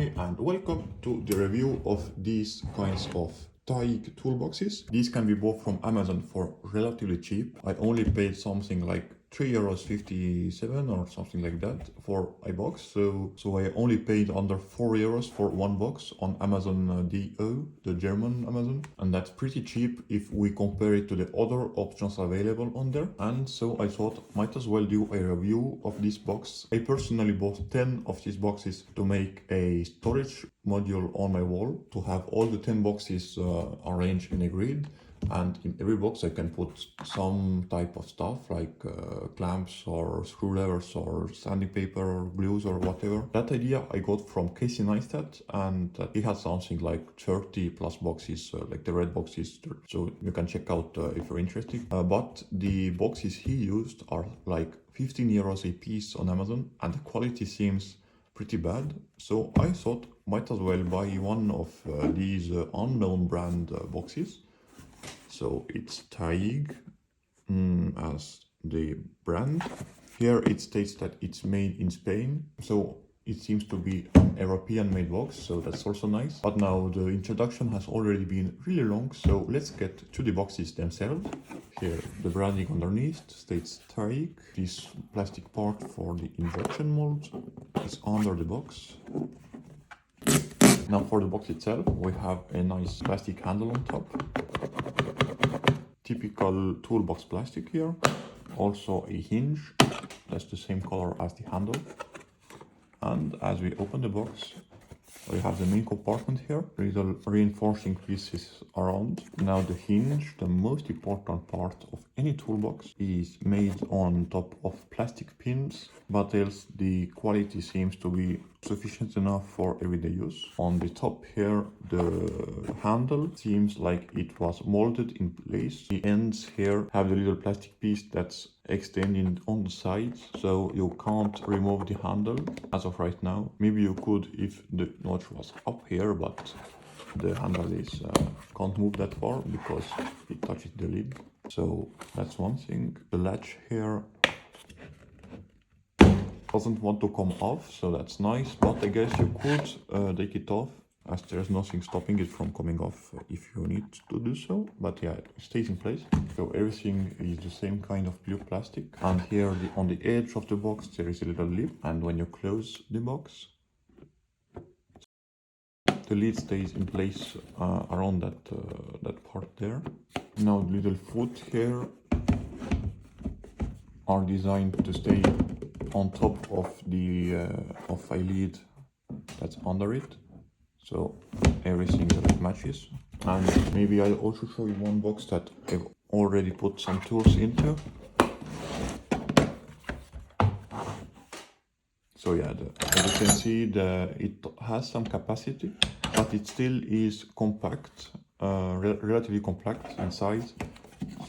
Hi and welcome to the review of these kinds of Tayg toolboxes. These can be bought from Amazon for relatively cheap. I only paid something like €3.57 or something like that for a box. So I only paid under €4 for one box on Amazon DO, the German Amazon. And that's pretty cheap if we compare it to the other options available on there. And so I thought might as well do a review of this box. I personally bought 10 of these boxes to make a storage module on my wall to have all the 10 boxes arranged in a grid. And in every box I can put some type of stuff like clamps or screwdrivers or sanding paper or glues or whatever. That idea I got from Casey Neistat, and he had something like 30 plus boxes, like the red boxes, so you can check out if you're interested. But the boxes he used are like €15 a piece on Amazon, and the quality seems pretty bad. So I thought might as well buy one of these unknown brand boxes. So it's Tayg as the brand. Here it states that it's made in Spain, so it seems to be an European made box, so that's also nice. But now the introduction has already been really long, so let's get to the boxes themselves. Here the branding underneath states Tayg. This plastic part for the injection mold is under the box. Now for the box itself, we have a nice plastic handle on top. Typical toolbox plastic here. Also a hinge, that's the same color as the handle. And as we open the box, we have the main compartment here, little reinforcing pieces around. Now the hinge, the most important part of any toolbox, is made on top of plastic pins, but else the quality seems to be sufficient enough for everyday use. On the top here, the handle seems like it was molded in place. The ends here have the little plastic piece that's extending on the sides, so you can't remove the handle as of right now. Maybe you could if the notch was up here, but the handle is can't move that far because it touches the lid. So that's one thing. The latch here doesn't want to come off, so that's nice, but I guess you could take it off, as there's nothing stopping it from coming off if you need to do so. But yeah, it stays in place. So everything is the same kind of blue plastic. And here on the edge of the box there is a little lip, and when you close the box, the lid stays in place around that part there. Now the little foot here are designed to stay on top of the of a lid that's under it, so everything that matches. And maybe I'll also show you one box that I've already put some tools into. So yeah, as you can see, it has some capacity, but it still is compact, relatively compact in size.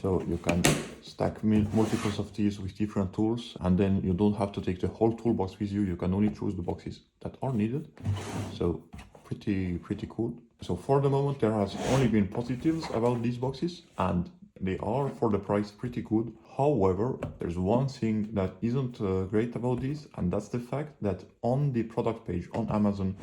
So you can stack multiples of these with different tools, and then you don't have to take the whole toolbox with you. You can only choose the boxes that are needed. So pretty cool. So for the moment there has only been positives about these boxes, and they are for the price pretty good. However, there's one thing that isn't great about this, and that's the fact that on the product page on Amazon,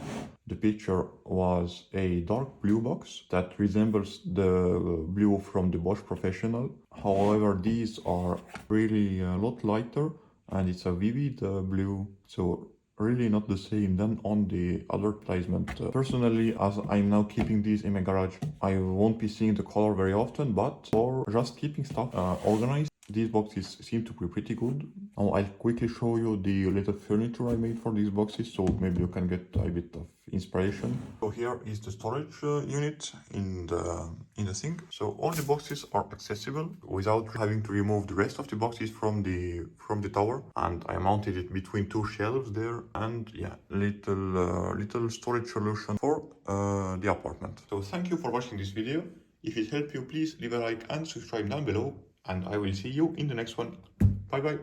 the picture was a dark blue box that resembles the blue from the Bosch Professional. However, these are really a lot lighter, and it's a vivid blue, so really not the same than on the other placement. Personally, as I'm now keeping these in my garage, I won't be seeing the color very often, but for just keeping stuff organized, these boxes seem to be pretty good. Now I'll quickly show you the little furniture I made for these boxes, so maybe you can get a bit of inspiration. So here is the storage unit in the sink. So all the boxes are accessible without having to remove the rest of the boxes from the tower. And I mounted it between two shelves there, and yeah, little storage solution for the apartment. So thank you for watching this video. If it helped you, please leave a like and subscribe down below, and I will see you in the next one. Bye bye.